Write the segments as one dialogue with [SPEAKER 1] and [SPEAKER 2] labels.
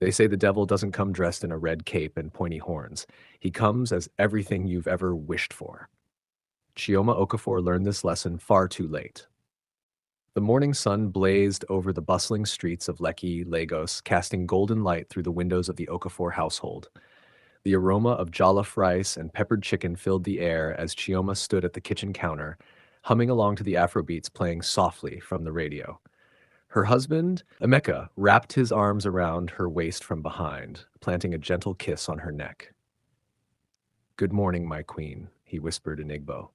[SPEAKER 1] They say the devil doesn't come dressed in a red cape and pointy horns. He comes as everything you've ever wished for. Chioma Okafor learned this lesson far too late. The morning sun blazed over the bustling streets of Lekki, Lagos, casting golden light through the windows of the Okafor household. The aroma of jollof rice and peppered chicken filled the air as Chioma stood at the kitchen counter, humming along to the Afrobeats playing softly from the radio. Her husband, Emeka, wrapped his arms around her waist from behind, planting a gentle kiss on her neck. "Good morning, my queen," he whispered in Igbo.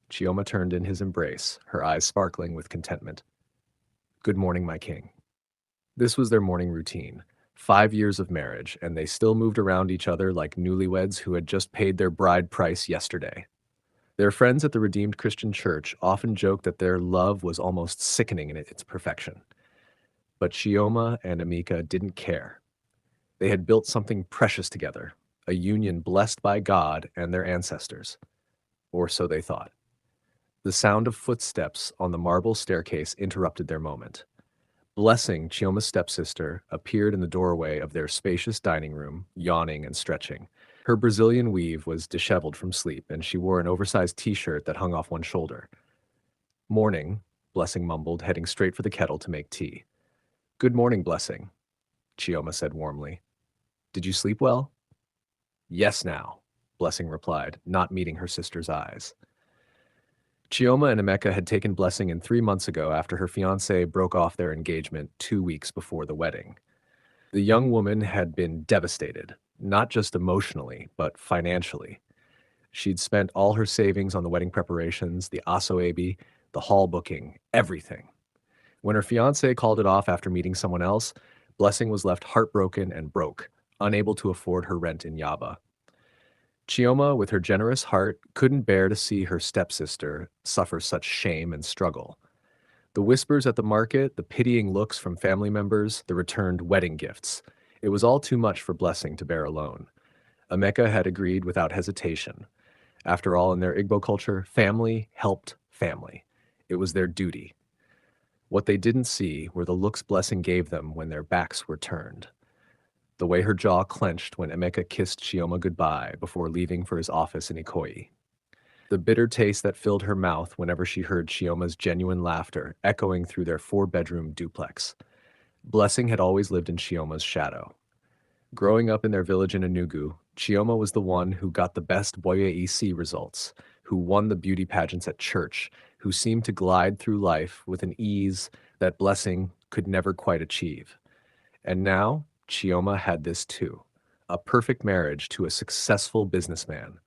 [SPEAKER 1] Chioma turned in his embrace, her eyes sparkling with contentment. "Good morning, my king." This was their morning routine. 5 years of marriage, and they still moved around each other like newlyweds who had just paid their bride price yesterday. Their friends at the Redeemed Christian Church often joked that their love was almost sickening in its perfection. But Chioma and Amika didn't care. They had built something precious together, a union blessed by God and their ancestors. Or so they thought. The sound of footsteps on the marble staircase interrupted their moment. Blessing, Chioma's stepsister, appeared in the doorway of their spacious dining room, yawning and stretching. Her Brazilian weave was disheveled from sleep, and she wore an oversized t-shirt that hung off one shoulder. "Morning," Blessing mumbled, heading straight for the kettle to make tea. "Good morning, Blessing," Chioma said warmly. "Did you sleep well?" "Yes now," Blessing replied, not meeting her sister's eyes. Chioma and Emeka had taken Blessing in 3 months ago after her fiancé broke off their engagement 2 weeks before the wedding. The young woman had been devastated, not just emotionally, but financially. She'd spent all her savings on the wedding preparations, the aso-ebi, the hall booking, everything. When her fiancé called it off after meeting someone else, Blessing was left heartbroken and broke, unable to afford her rent in Yaba. Chioma, with her generous heart, couldn't bear to see her stepsister suffer such shame and struggle. The whispers at the market, the pitying looks from family members, the returned wedding gifts. It was all too much for Blessing to bear alone. Emeka had agreed without hesitation. After all, in their Igbo culture, family helped family. It was their duty. What they didn't see were the looks Blessing gave them when their backs were turned. The way her jaw clenched when Emeka kissed Chioma goodbye before leaving for his office in Ikoyi. The bitter taste that filled her mouth whenever she heard Chioma's genuine laughter echoing through their four-bedroom duplex. Blessing had always lived in Chioma's shadow. Growing up in their village in Enugu, Chioma was the one who got the best Boye EC results, who won the beauty pageants at church, who seemed to glide through life with an ease that Blessing could never quite achieve. And now, Chioma had this too, a perfect marriage to a successful businessman,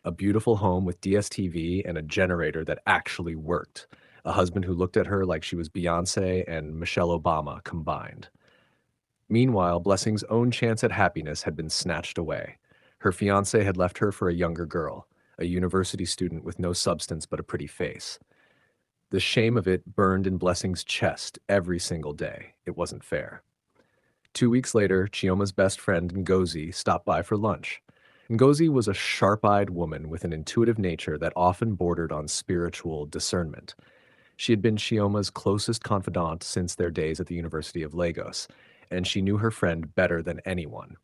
[SPEAKER 1] a beautiful home with DSTV and a generator that actually worked, a husband who looked at her like she was Beyoncé and Michelle Obama combined. Meanwhile, Blessing's own chance at happiness had been snatched away. Her fiancé had left her for a younger girl, a university student with no substance but a pretty face. The shame of it burned in Blessing's chest every single day. It wasn't fair. 2 weeks later, Chioma's best friend Ngozi stopped by for lunch. Ngozi was a sharp-eyed woman with an intuitive nature that often bordered on spiritual discernment. She had been Chioma's closest confidant since their days at the University of Lagos, and she knew her friend better than anyone.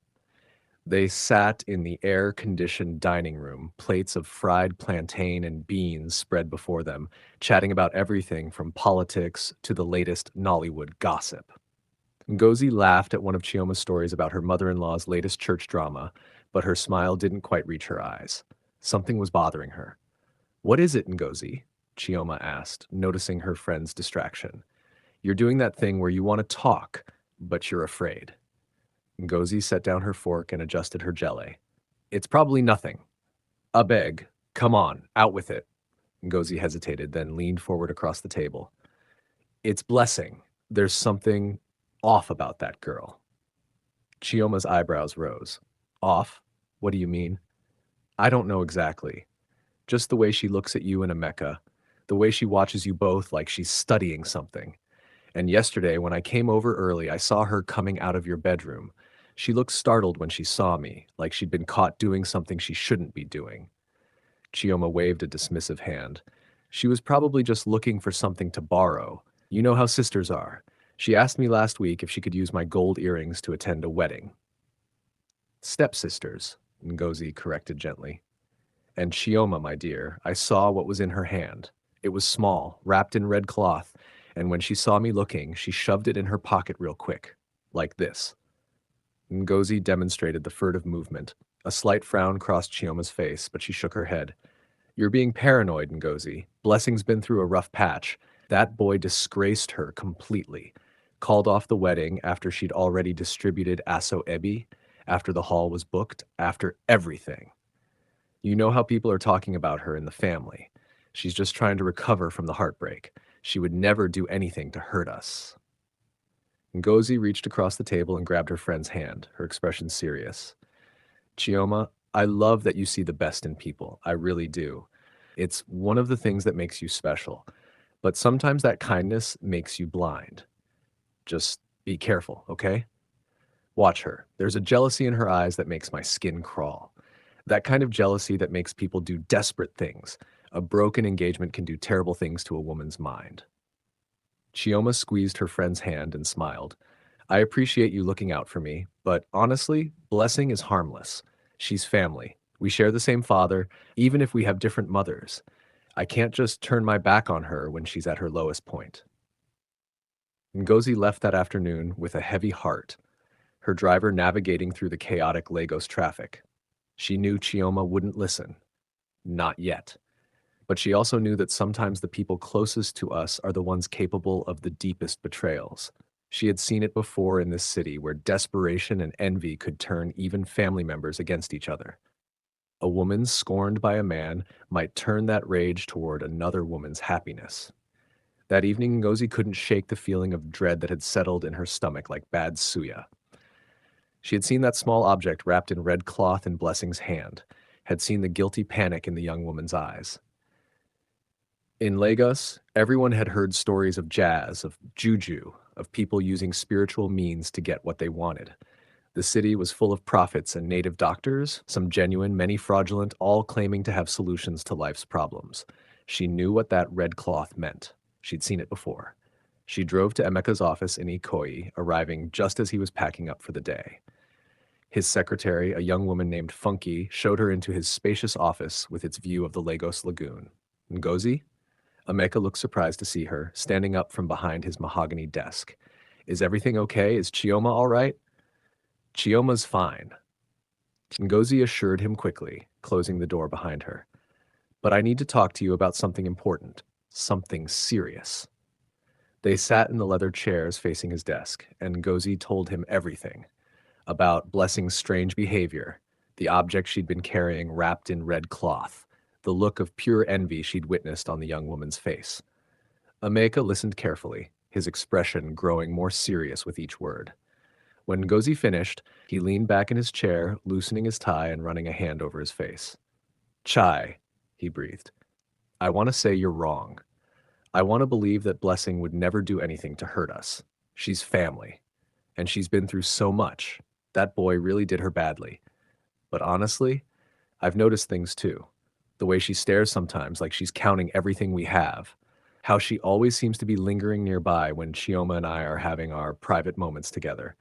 [SPEAKER 1] They sat in the air-conditioned dining room, plates of fried plantain and beans spread before them, chatting about everything from politics to the latest Nollywood gossip. Ngozi laughed at one of Chioma's stories about her mother-in-law's latest church drama, but her smile didn't quite reach her eyes. Something was bothering her. "What is it, Ngozi?" Chioma asked, noticing her friend's distraction. "You're doing that thing where you want to talk, but you're afraid." Ngozi set down her fork and adjusted her jelly. "It's probably nothing. Abeg, come on, out with it." Ngozi hesitated, then leaned forward across the table. "It's Blessing. There's something off about that girl." Chioma's eyebrows rose. "Off? What do you mean?" "I don't know exactly. Just the way she looks at you and Emeka, the way she watches you both like she's studying something. And yesterday, when I came over early, I saw her coming out of your bedroom. She looked startled when she saw me, like she'd been caught doing something she shouldn't be doing." Chioma waved a dismissive hand. "She was probably just looking for something to borrow. You know how sisters are. She asked me last week if she could use my gold earrings to attend a wedding. Stepsisters, Ngozi corrected gently. And Chioma, my dear, I saw what was in her hand. It was small, wrapped in red cloth, and when she saw me looking, she shoved it in her pocket real quick, like this. Ngozi demonstrated the furtive movement. A slight frown crossed Chioma's face, but she shook her head. You're being paranoid, Ngozi. Blessing's been through a rough patch. That boy disgraced her completely. Called off the wedding after she'd already distributed Aso Ebi, after the hall was booked, after everything. You know how people are talking about her in the family. She's just trying to recover from the heartbreak. She would never do anything to hurt us. Ngozi reached across the table and grabbed her friend's hand, her expression serious. Chioma, I love that you see the best in people. I really do. It's one of the things that makes you special. But sometimes that kindness makes you blind. Just be careful, okay? Watch her. There's a jealousy in her eyes that makes my skin crawl. That kind of jealousy that makes people do desperate things. A broken engagement can do terrible things to a woman's mind. Chioma squeezed her friend's hand and smiled. I appreciate you looking out for me, but honestly, Blessing is harmless. She's family. We share the same father, even if we have different mothers. I can't just turn my back on her when she's at her lowest point. Ngozi left that afternoon with a heavy heart, her driver navigating through the chaotic Lagos traffic. She knew Chioma wouldn't listen. Not yet. But she also knew that sometimes the people closest to us are the ones capable of the deepest betrayals. She had seen it before in this city where desperation and envy could turn even family members against each other. A woman scorned by a man might turn that rage toward another woman's happiness. That evening, Ngozi couldn't shake the feeling of dread that had settled in her stomach like bad suya. She had seen that small object wrapped in red cloth in Blessing's hand, had seen the guilty panic in the young woman's eyes. In Lagos, everyone had heard stories of jazz, of juju, of people using spiritual means to get what they wanted. The city was full of prophets and native doctors, some genuine, many fraudulent, all claiming to have solutions to life's problems. She knew what that red cloth meant. She'd seen it before. She drove to Emeka's office in Ikoyi, arriving just as he was packing up for the day. His secretary, a young woman named Funky, showed her into his spacious office with its view of the Lagos lagoon. Ngozi? Emeka looked surprised to see her, standing up from behind his mahogany desk. Is everything okay? Is Chioma all right? Chioma's fine. Ngozi assured him quickly, closing the door behind her. But I need to talk to you about something important, something serious. They sat in the leather chairs facing his desk, and Ngozi told him everything about Blessing's strange behavior, the object she'd been carrying wrapped in red cloth, the look of pure envy she'd witnessed on the young woman's face. Emeka listened carefully, his expression growing more serious with each word. When Ngozi finished, he leaned back in his chair, loosening his tie and running a hand over his face. Chai, he breathed. I want to say you're wrong. I want to believe that Blessing would never do anything to hurt us. She's family. And she's been through so much. That boy really did her badly. But honestly, I've noticed things too. The way she stares sometimes like she's counting everything we have. How she always seems to be lingering nearby when Chioma and I are having our private moments together.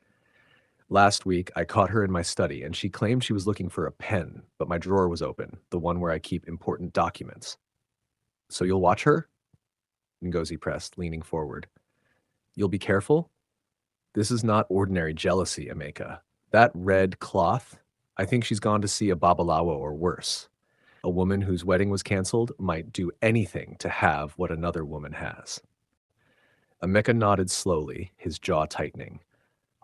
[SPEAKER 1] Last week, I caught her in my study, and she claimed she was looking for a pen, but my drawer was open, the one where I keep important documents. So you'll watch her? Ngozi pressed, leaning forward. You'll be careful? This is not ordinary jealousy, Emeka. That red cloth? I think she's gone to see a babalawo or worse. A woman whose wedding was canceled might do anything to have what another woman has. Emeka nodded slowly, his jaw tightening.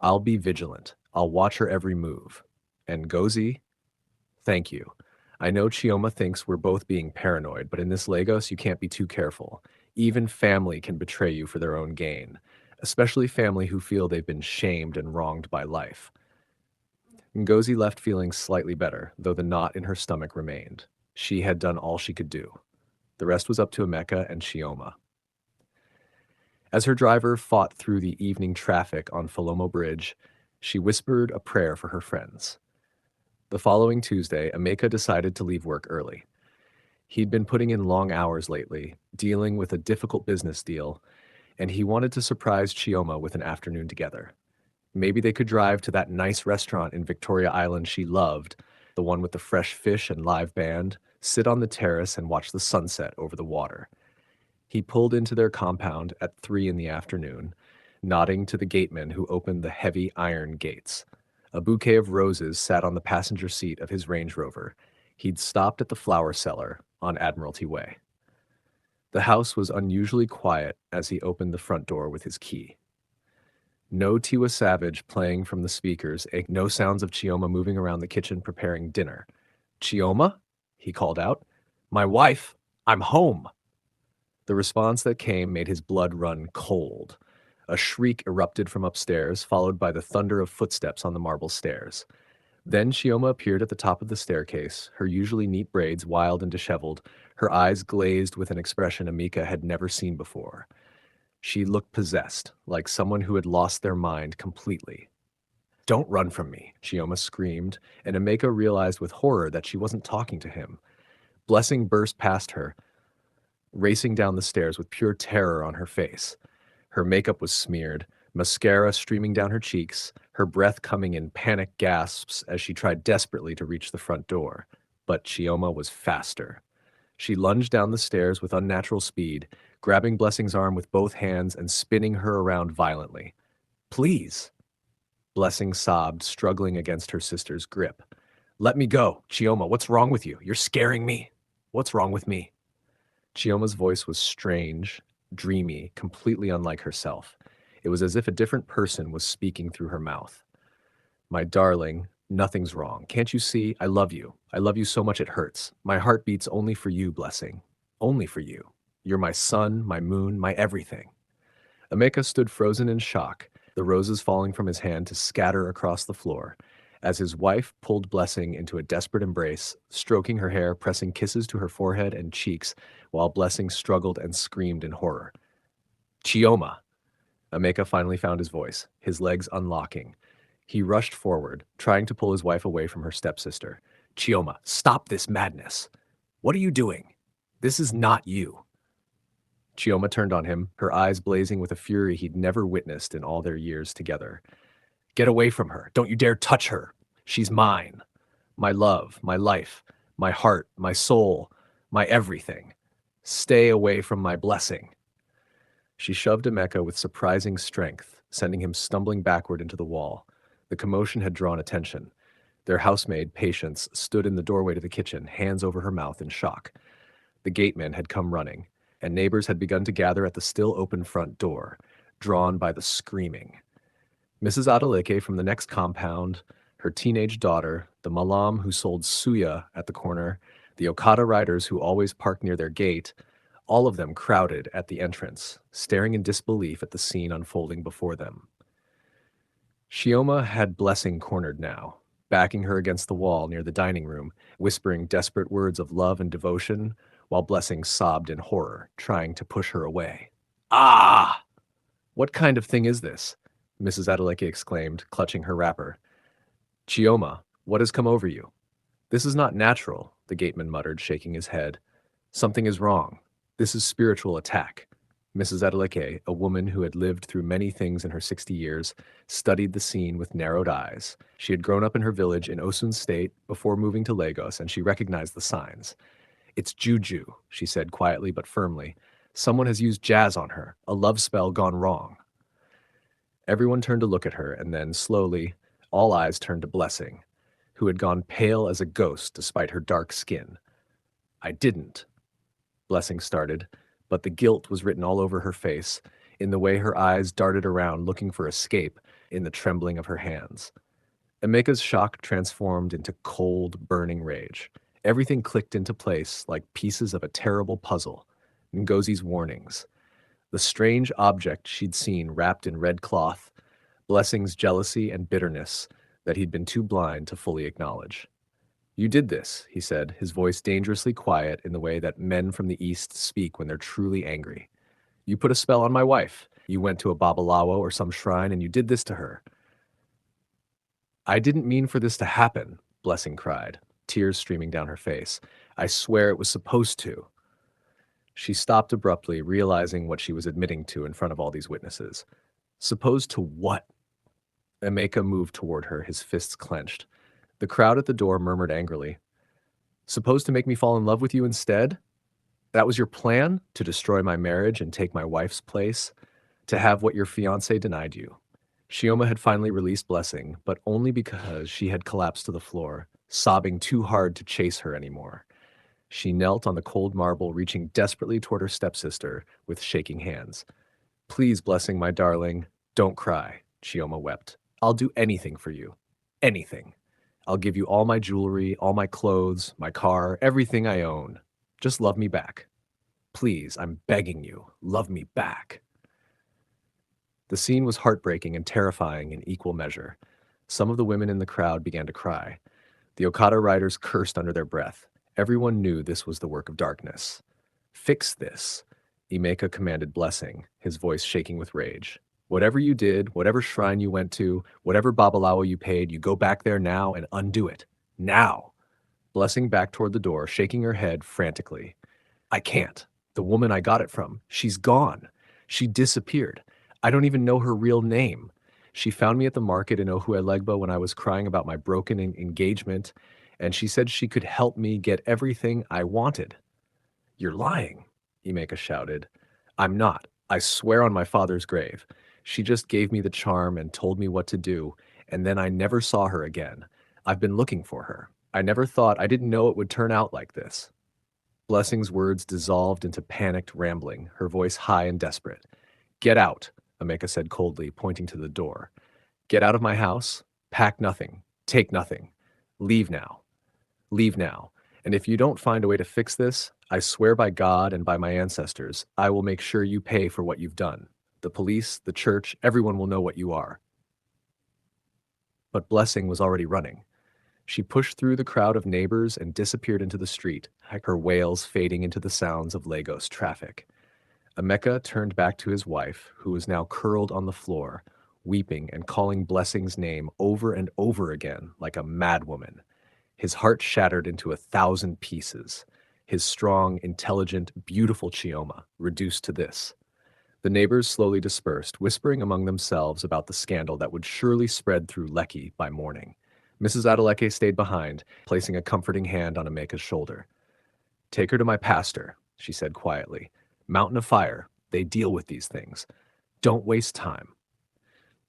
[SPEAKER 1] I'll be vigilant. I'll watch her every move. And Ngozi? Thank you. I know Chioma thinks we're both being paranoid, but in this Lagos, you can't be too careful. Even family can betray you for their own gain, especially family who feel they've been shamed and wronged by life. Ngozi left feeling slightly better, though the knot in her stomach remained. She had done all she could do. The rest was up to Emeka and Chioma. As her driver fought through the evening traffic on Falomo Bridge, she whispered a prayer for her friends. The following Tuesday, Emeka decided to leave work early. He'd been putting in long hours lately, dealing with a difficult business deal, and he wanted to surprise Chioma with an afternoon together. Maybe they could drive to that nice restaurant in Victoria Island she loved, the one with the fresh fish and live band, sit on the terrace and watch the sunset over the water. He pulled into their compound at 3 in the afternoon, nodding to the gateman who opened the heavy iron gates. A bouquet of roses sat on the passenger seat of his Range Rover. He'd stopped at the flower cellar on Admiralty Way. The house was unusually quiet as he opened the front door with his key. No Tiwa Savage playing from the speakers, no sounds of Chioma moving around the kitchen preparing dinner. "Chioma?" he called out. "My wife! I'm home!" The response that came made his blood run cold. A shriek erupted from upstairs, followed by the thunder of footsteps on the marble stairs. Then Chioma appeared at the top of the staircase, her usually neat braids wild and disheveled, her eyes glazed with an expression Amika had never seen before. She looked possessed, like someone who had lost their mind completely. "Don't run from me," Chioma screamed, and Amika realized with horror that she wasn't talking to him. Blessing burst past her, racing down the stairs with pure terror on her face. Her makeup was smeared, mascara streaming down her cheeks, her breath coming in panic gasps as she tried desperately to reach the front door. But Chioma was faster. She lunged down the stairs with unnatural speed, grabbing Blessing's arm with both hands and spinning her around violently. "Please!" Blessing sobbed, struggling against her sister's grip. "Let me go. Chioma, what's wrong with you? You're scaring me. What's wrong with me?" Chioma's voice was strange, dreamy, completely unlike herself. It was as if a different person was speaking through her mouth. "My darling, nothing's wrong. Can't you see? I love you. I love you so much it hurts. My heart beats only for you, Blessing. Only for you. You're my sun, my moon, my everything." Emeka stood frozen in shock, the roses falling from his hand to scatter across the floor, as his wife pulled Blessing into a desperate embrace, stroking her hair, pressing kisses to her forehead and cheeks, while Blessing struggled and screamed in horror. "Chioma!" Emeka finally found his voice, his legs unlocking. He rushed forward, trying to pull his wife away from her stepsister. "Chioma, stop this madness! What are you doing? This is not you." Chioma turned on him, her eyes blazing with a fury he'd never witnessed in all their years together. "Get away from her. Don't you dare touch her. She's mine. My love, my life, my heart, my soul, my everything. Stay away from my Blessing." She shoved Emeka with surprising strength, sending him stumbling backward into the wall. The commotion had drawn attention. Their housemaid, Patience, stood in the doorway to the kitchen, hands over her mouth in shock. The gateman had come running, and neighbors had begun to gather at the still open front door, drawn by the screaming. Mrs. Adeleke from the next compound, her teenage daughter, the Malam who sold suya at the corner, the Okada riders who always parked near their gate, all of them crowded at the entrance, staring in disbelief at the scene unfolding before them. Chioma had Blessing cornered now, backing her against the wall near the dining room, whispering desperate words of love and devotion, while Blessing sobbed in horror, trying to push her away. "Ah! What kind of thing is this?" Mrs. Adeleke exclaimed, clutching her wrapper. "Chioma, what has come over you?" "This is not natural," the gateman muttered, shaking his head. "Something is wrong. This is spiritual attack." Mrs. Adeleke, a woman who had lived through many things in her 60 years, studied the scene with narrowed eyes. She had grown up in her village in Osun State before moving to Lagos, and she recognized the signs. "It's juju," she said quietly but firmly. "Someone has used jazz on her, a love spell gone wrong." Everyone turned to look at her, and then, slowly, all eyes turned to Blessing, who had gone pale as a ghost despite her dark skin. "I didn't," Blessing started, but the guilt was written all over her face, in the way her eyes darted around looking for escape, in the trembling of her hands. Emeka's shock transformed into cold, burning rage. Everything clicked into place like pieces of a terrible puzzle. Ngozi's warnings, the strange object she'd seen wrapped in red cloth, Blessing's jealousy and bitterness that he'd been too blind to fully acknowledge. "You did this," he said, his voice dangerously quiet in the way that men from the East speak when they're truly angry. "You put a spell on my wife. You went to a babalawo or some shrine and you did this to her." "I didn't mean for this to happen," Blessing cried, tears streaming down her face. "I swear it was supposed to." She stopped abruptly, realizing what she was admitting to in front of all these witnesses. "Supposed to what?" Emeka moved toward her, his fists clenched. The crowd at the door murmured angrily, "Supposed to make me fall in love with you instead? That was your plan? To destroy my marriage and take my wife's place? To have what your fiancé denied you?" Shioma had finally released Blessing, but only because she had collapsed to the floor, sobbing too hard to chase her anymore. She knelt on the cold marble, reaching desperately toward her stepsister with shaking hands. "Please, Blessing, my darling, don't cry," Shioma wept. "I'll do anything for you. Anything. I'll give you all my jewelry, all my clothes, my car, everything I own. Just love me back. Please, I'm begging you, love me back." The scene was heartbreaking and terrifying in equal measure. Some of the women in the crowd began to cry. The Okada riders cursed under their breath. Everyone knew this was the work of darkness. "Fix this," Emeka commanded Blessing, his voice shaking with rage. "Whatever you did, whatever shrine you went to, whatever babalawo you paid, you go back there now and undo it. Now!" Blessing backed toward the door, shaking her head frantically. "I can't. The woman I got it from, she's gone. She disappeared. I don't even know her real name. She found me at the market in Ohuelegba when I was crying about my broken engagement, and she said she could help me get everything I wanted." "You're lying," Emeka shouted. "I'm not. I swear on my father's grave. She just gave me the charm and told me what to do, and then I never saw her again. I've been looking for her. I didn't know it would turn out like this." Blessing's words dissolved into panicked rambling, her voice high and desperate. "Get out," Emeka said coldly, pointing to the door. "Get out of my house. Pack nothing. Take nothing. Leave now. Leave now. And if you don't find a way to fix this, I swear by God and by my ancestors, I will make sure you pay for what you've done. The police, the church, everyone will know what you are." But Blessing was already running. She pushed through the crowd of neighbors and disappeared into the street, her wails fading into the sounds of Lagos traffic. Emeka turned back to his wife, who was now curled on the floor, weeping and calling Blessing's name over and over again like a madwoman. His heart shattered into 1,000 pieces. His strong, intelligent, beautiful Chioma reduced to this. The neighbors slowly dispersed, whispering among themselves about the scandal that would surely spread through Lekki by morning. Mrs. Adeleke stayed behind, placing a comforting hand on Emeka's shoulder. "Take her to my pastor," she said quietly. "Mountain of Fire. They deal with these things. Don't waste time."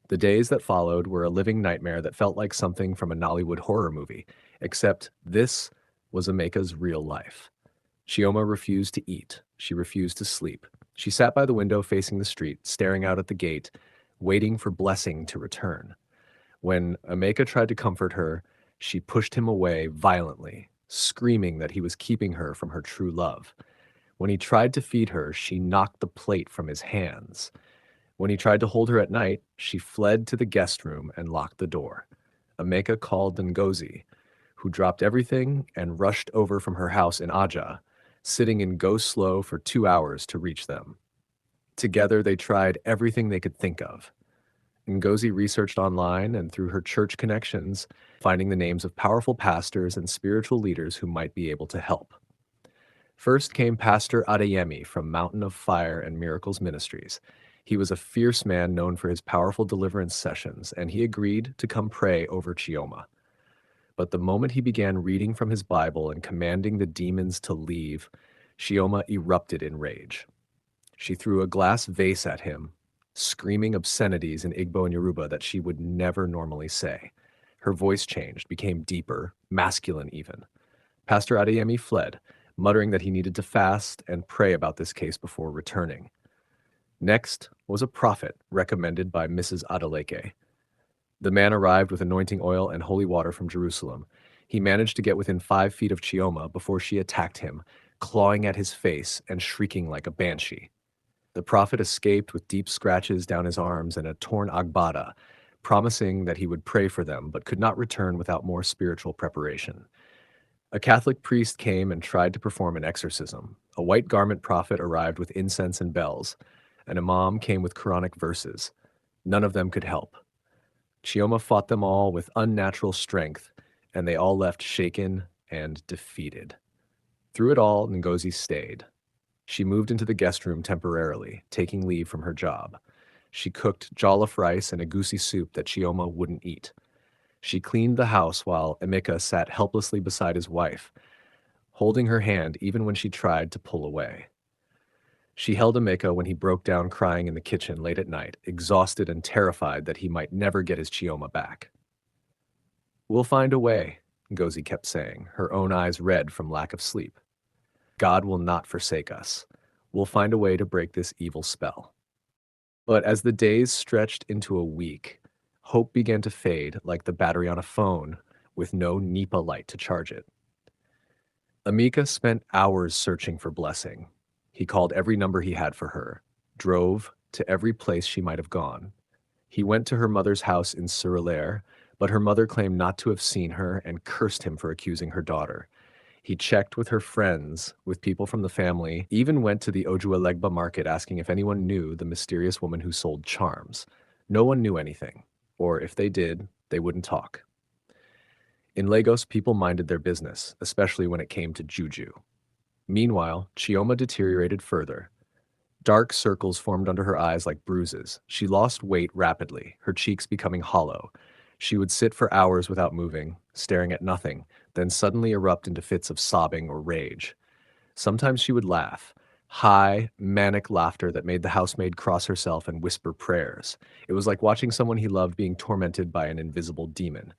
[SPEAKER 1] The days that followed were a living nightmare that felt like something from a Nollywood horror movie, except this was Emeka's real life. Chioma refused to eat. She refused to sleep. She sat by the window facing the street, staring out at the gate, waiting for Blessing to return. When Emeka tried to comfort her, she pushed him away violently, screaming that he was keeping her from her true love. When he tried to feed her, she knocked the plate from his hands. When he tried to hold her at night, she fled to the guest room and locked the door. Emeka called Ngozi, who dropped everything and rushed over from her house in Aja, sitting in go slow for 2 hours to reach them. Together, they tried everything they could think of. Ngozi researched online and through her church connections, finding the names of powerful pastors and spiritual leaders who might be able to help. First came Pastor Adeyemi from Mountain of Fire and Miracles Ministries. He was a fierce man known for his powerful deliverance sessions, and he agreed to come pray over Chioma. But the moment he began reading from his Bible and commanding the demons to leave, Chioma erupted in rage. She threw a glass vase at him, screaming obscenities in Igbo and Yoruba that she would never normally say. Her voice changed, became deeper, masculine even. Pastor Adeyemi fled, muttering that he needed to fast and pray about this case before returning. Next was a prophet recommended by Mrs. Adeleke. The man arrived with anointing oil and holy water from Jerusalem. He managed to get within 5 feet of Chioma before she attacked him, clawing at his face and shrieking like a banshee. The prophet escaped with deep scratches down his arms and a torn agbada, promising that he would pray for them, but could not return without more spiritual preparation. A Catholic priest came and tried to perform an exorcism. A white garment prophet arrived with incense and bells. An imam came with Quranic verses. None of them could help. Chioma fought them all with unnatural strength, and they all left shaken and defeated. Through it all, Ngozi stayed. She moved into the guest room temporarily, taking leave from her job. She cooked jollof rice and a goosey soup that Chioma wouldn't eat. She cleaned the house while Emeka sat helplessly beside his wife, holding her hand even when she tried to pull away. She held Emeka when he broke down crying in the kitchen late at night, exhausted and terrified that he might never get his Chioma back. "We'll find a way," Ngozi kept saying, her own eyes red from lack of sleep. "God will not forsake us. We'll find a way to break this evil spell." But as the days stretched into a week, hope began to fade like the battery on a phone with no NEPA light to charge it. Amika spent hours searching for Blessing. He called every number he had for her, drove to every place she might have gone. He went to her mother's house in Surulere, but her mother claimed not to have seen her and cursed him for accusing her daughter. He checked with her friends, with people from the family, even went to the Ojuelegba market asking if anyone knew the mysterious woman who sold charms. No one knew anything, or if they did, they wouldn't talk. In Lagos, people minded their business, especially when it came to juju. Meanwhile, Chioma deteriorated further. Dark circles formed under her eyes like bruises. She lost weight rapidly, her cheeks becoming hollow. She would sit for hours without moving, staring at nothing, then suddenly erupt into fits of sobbing or rage. Sometimes she would laugh, high, manic laughter that made the housemaid cross herself and whisper prayers. It was like watching someone he loved being tormented by an invisible demon.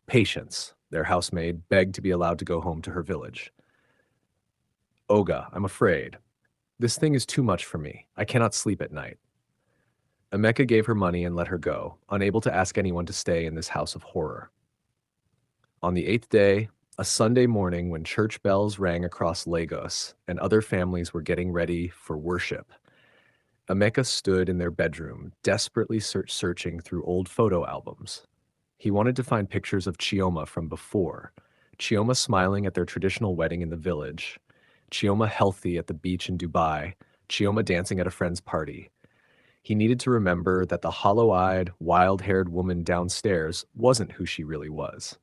[SPEAKER 1] Patience, their housemaid begged to be allowed to go home to her village. "Oga, I'm afraid. This thing is too much for me. I cannot sleep at night." Emeka gave her money and let her go, unable to ask anyone to stay in this house of horror. On the 8th day, a Sunday morning when church bells rang across Lagos and other families were getting ready for worship, Emeka stood in their bedroom, desperately searching through old photo albums. He wanted to find pictures of Chioma from before. Chioma smiling at their traditional wedding in the village. Chioma healthy at the beach in Dubai. Chioma dancing at a friend's party. He needed to remember that the hollow-eyed, wild-haired woman downstairs wasn't who she really was.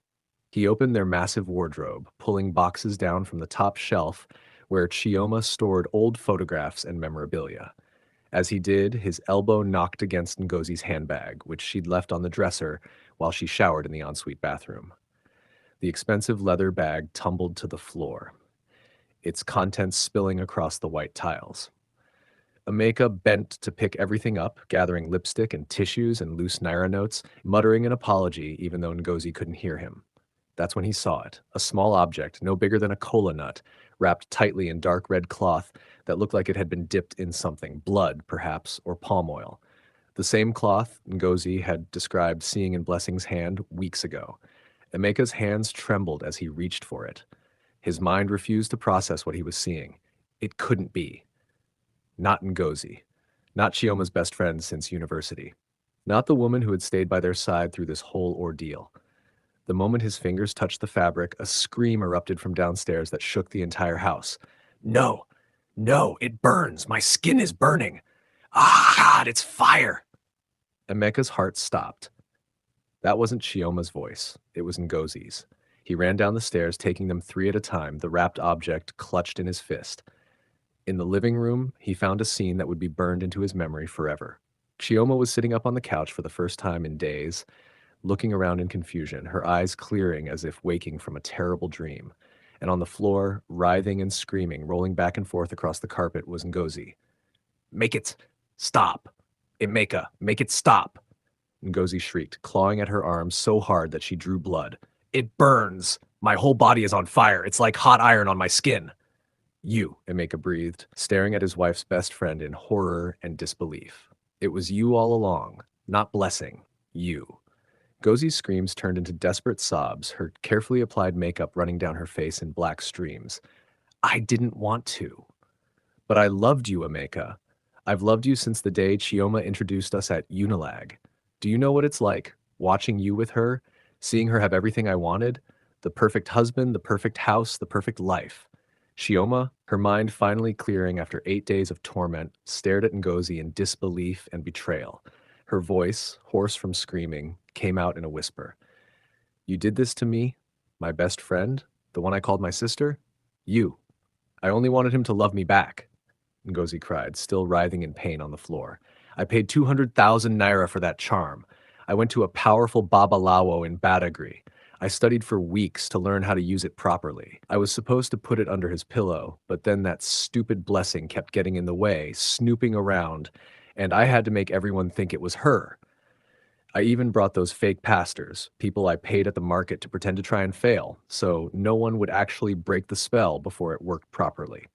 [SPEAKER 1] He opened their massive wardrobe, pulling boxes down from the top shelf where Chioma stored old photographs and memorabilia. As he did, his elbow knocked against Ngozi's handbag, which she'd left on the dresser while she showered in the ensuite bathroom. The expensive leather bag tumbled to the floor, its contents spilling across the white tiles. Emeka bent to pick everything up, gathering lipstick and tissues and loose naira notes, muttering an apology even though Ngozi couldn't hear him. That's when he saw it, a small object no bigger than a cola nut, wrapped tightly in dark red cloth that looked like it had been dipped in something, blood, perhaps, or palm oil. The same cloth Ngozi had described seeing in Blessing's hand weeks ago. Emeka's hands trembled as he reached for it. His mind refused to process what he was seeing. It couldn't be. Not Ngozi. Not Chioma's best friend since university. Not the woman who had stayed by their side through this whole ordeal. The moment his fingers touched the fabric, a scream erupted from downstairs that shook the entire house. "No! No! It burns! My skin is burning! Ah, God, it's fire!" Emeka's heart stopped. That wasn't Chioma's voice. It was Ngozi's. He ran down the stairs, taking them three at a time, the wrapped object clutched in his fist. In the living room, he found a scene that would be burned into his memory forever. Chioma was sitting up on the couch for the first time in days, looking around in confusion, her eyes clearing as if waking from a terrible dream. And on the floor, writhing and screaming, rolling back and forth across the carpet, was Ngozi. "Make it stop! Emeka, make it stop!" Ngozi shrieked, clawing at her arm so hard that she drew blood. "It burns! My whole body is on fire! It's like hot iron on my skin!" "You," Emeka breathed, staring at his wife's best friend in horror and disbelief. "It was you all along, not Blessing. You." Ngozi's screams turned into desperate sobs, her carefully applied makeup running down her face in black streams. "I didn't want to. But I loved you, Emeka. I've loved you since the day Chioma introduced us at Unilag. Do you know what it's like, watching you with her, seeing her have everything I wanted? The perfect husband, the perfect house, the perfect life." Chioma, her mind finally clearing after 8 days of torment, stared at Ngozi in disbelief and betrayal. Her voice, hoarse from screaming, came out in a whisper. "You did this to me? My best friend? The one I called my sister? You. I only wanted him to love me back. Ngozi cried, still writhing in pain on the floor. I paid 200,000 naira for that charm. I went to a powerful babalawo in Badagry. I studied for weeks to learn how to use it properly. I was supposed to put it under his pillow, but then that stupid blessing kept getting in the way, snooping around, and I had to make everyone think it was her. I even brought those fake pastors, people I paid at the market to pretend to try and fail, so no one would actually break the spell before it worked properly.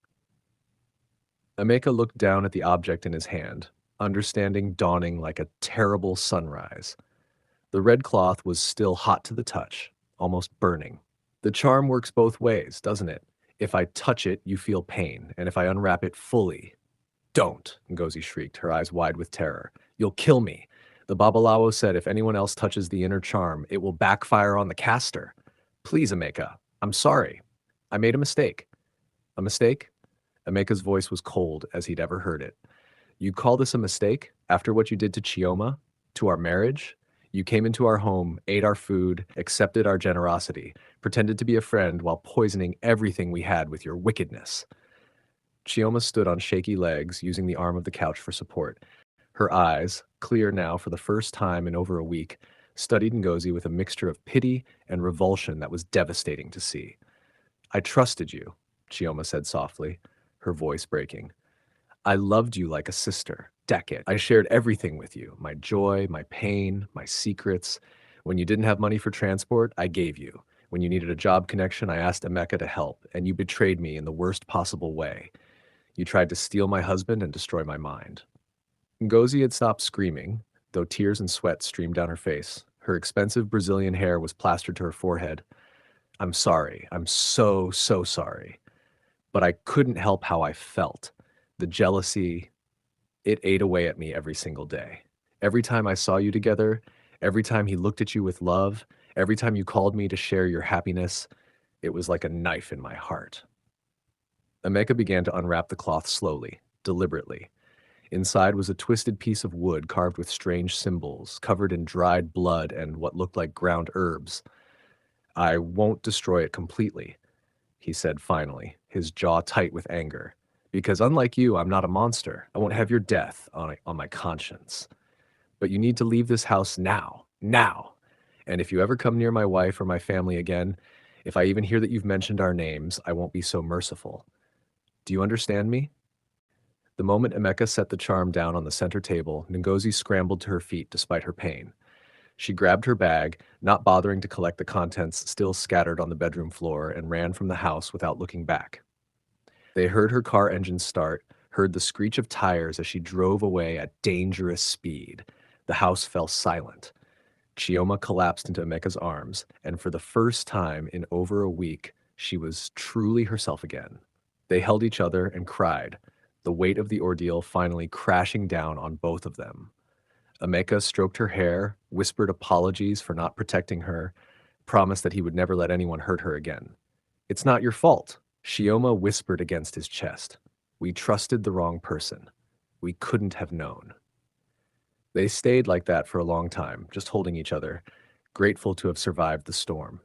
[SPEAKER 1] Emeka looked down at the object in his hand, understanding dawning like a terrible sunrise. The red cloth was still hot to the touch, almost burning. The charm works both ways, doesn't it? If I touch it, you feel pain, and if I unwrap it fully, don't, Ngozi shrieked, her eyes wide with terror. You'll kill me. The Babalawo said if anyone else touches the inner charm, it will backfire on the caster. Please, Emeka, I'm sorry. I made a mistake. A mistake? Emeka's voice was cold as he'd ever heard it. You call this a mistake? After what you did to Chioma? To our marriage? You came into our home, ate our food, accepted our generosity, pretended to be a friend while poisoning everything we had with your wickedness. Chioma stood on shaky legs, using the arm of the couch for support. Her eyes, clear now for the first time in over a week, studied Ngozi with a mixture of pity and revulsion that was devastating to see. I trusted you, Chioma said softly, her voice breaking. I loved you like a sister, decade. I shared everything with you, my joy, my pain, my secrets. When you didn't have money for transport, I gave you. When you needed a job connection, I asked Emeka to help, and you betrayed me in the worst possible way. You tried to steal my husband and destroy my mind. Ngozi had stopped screaming, though tears and sweat streamed down her face. Her expensive Brazilian hair was plastered to her forehead. I'm sorry. I'm so, so sorry. But I couldn't help how I felt. The jealousy, it ate away at me every single day. Every time I saw you together, every time he looked at you with love, every time you called me to share your happiness, it was like a knife in my heart. Emeka began to unwrap the cloth slowly, deliberately. Inside was a twisted piece of wood carved with strange symbols, covered in dried blood and what looked like ground herbs. I won't destroy it completely, he said finally, his jaw tight with anger. Because unlike you, I'm not a monster. I won't have your death on my conscience. But you need to leave this house now. Now! And if you ever come near my wife or my family again, if I even hear that you've mentioned our names, I won't be so merciful. Do you understand me? The moment Emeka set the charm down on the center table, Ngozi scrambled to her feet despite her pain. She grabbed her bag, not bothering to collect the contents still scattered on the bedroom floor, and ran from the house without looking back. They heard her car engine start, heard the screech of tires as she drove away at dangerous speed. The house fell silent. Chioma collapsed into Emeka's arms, and for the first time in over a week, she was truly herself again. They held each other and cried, the weight of the ordeal finally crashing down on both of them. Emeka stroked her hair, whispered apologies for not protecting her, promised that he would never let anyone hurt her again. It's not your fault, Chioma whispered against his chest. We trusted the wrong person. We couldn't have known. They stayed like that for a long time, just holding each other, grateful to have survived the storm.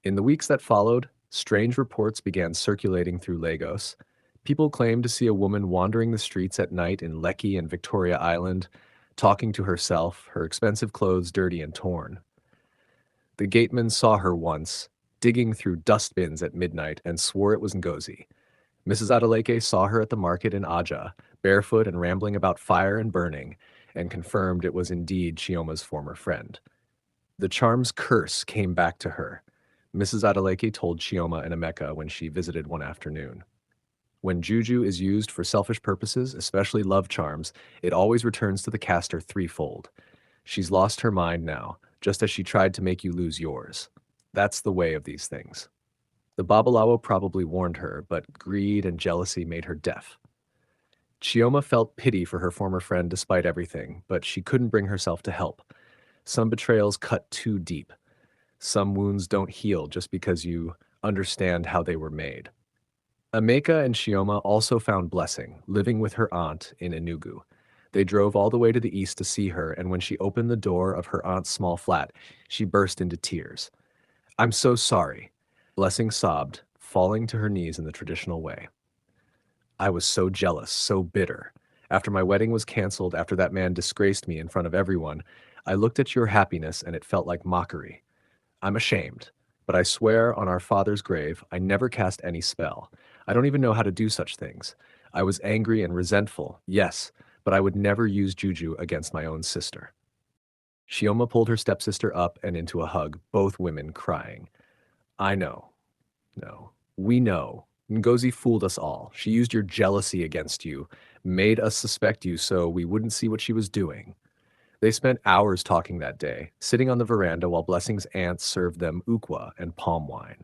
[SPEAKER 1] In the weeks that followed, strange reports began circulating through Lagos. People claimed to see a woman wandering the streets at night in Lekki and Victoria Island, talking to herself, her expensive clothes dirty and torn. The gateman saw her once, digging through dustbins at midnight, and swore it was Ngozi. Mrs. Adeleke saw her at the market in Aja, barefoot and rambling about fire and burning, and confirmed it was indeed Chioma's former friend. The charm's curse came back to her. Mrs. Adeleke told Chioma and Emeka when she visited one afternoon. When juju is used for selfish purposes, especially love charms, it always returns to the caster threefold. She's lost her mind now, just as she tried to make you lose yours. That's the way of these things. The Babalawo probably warned her, but greed and jealousy made her deaf. Chioma felt pity for her former friend despite everything, but she couldn't bring herself to help. Some betrayals cut too deep. Some wounds don't heal just because you understand how they were made. Emeka and Chioma also found blessing, living with her aunt in Enugu. They drove all the way to the east to see her, and when she opened the door of her aunt's small flat, she burst into tears. I'm so sorry. Blessing sobbed, falling to her knees in the traditional way. I was so jealous, so bitter. After my wedding was canceled, after that man disgraced me in front of everyone, I looked at your happiness and it felt like mockery. I'm ashamed, but I swear on our father's grave, I never cast any spell. I don't even know how to do such things. I was angry and resentful, yes, but I would never use juju against my own sister. Shioma pulled her stepsister up and into a hug, both women crying. I know. No. We know. Ngozi fooled us all. She used your jealousy against you, made us suspect you so we wouldn't see what she was doing. They spent hours talking that day, sitting on the veranda while Blessing's aunts served them ukwa and palm wine.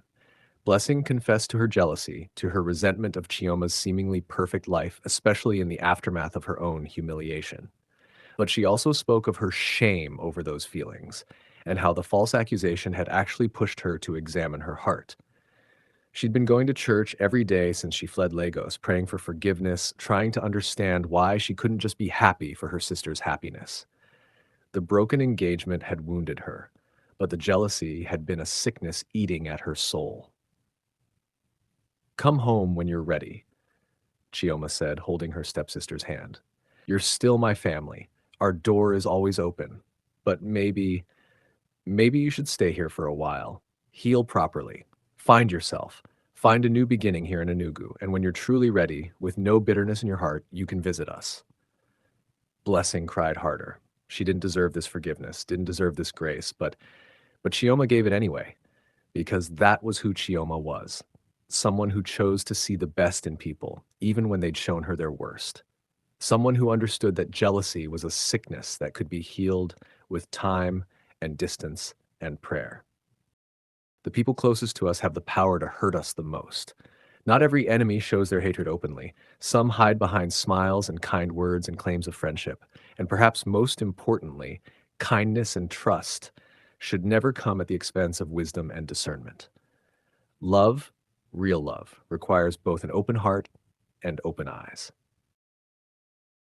[SPEAKER 1] Blessing confessed to her jealousy, to her resentment of Chioma's seemingly perfect life, especially in the aftermath of her own humiliation. But she also spoke of her shame over those feelings, and how the false accusation had actually pushed her to examine her heart. She'd been going to church every day since she fled Lagos, praying for forgiveness, trying to understand why she couldn't just be happy for her sister's happiness. The broken engagement had wounded her, but the jealousy had been a sickness eating at her soul. Come home when you're ready, Chioma said, holding her stepsister's hand. You're still my family. Our door is always open. But maybe you should stay here for a while. Heal properly. Find yourself. Find a new beginning here in Enugu, and when you're truly ready, with no bitterness in your heart, you can visit us. Blessing cried harder. She didn't deserve this forgiveness, didn't deserve this grace, but Chioma gave it anyway, because that was who Chioma was. Someone who chose to see the best in people, even when they'd shown her their worst. Someone who understood that jealousy was a sickness that could be healed with time and distance and prayer. The people closest to us have the power to hurt us the most. Not every enemy shows their hatred openly. Some hide behind smiles and kind words and claims of friendship. And perhaps most importantly, kindness and trust should never come at the expense of wisdom and discernment. Love, real love, requires both an open heart and open eyes.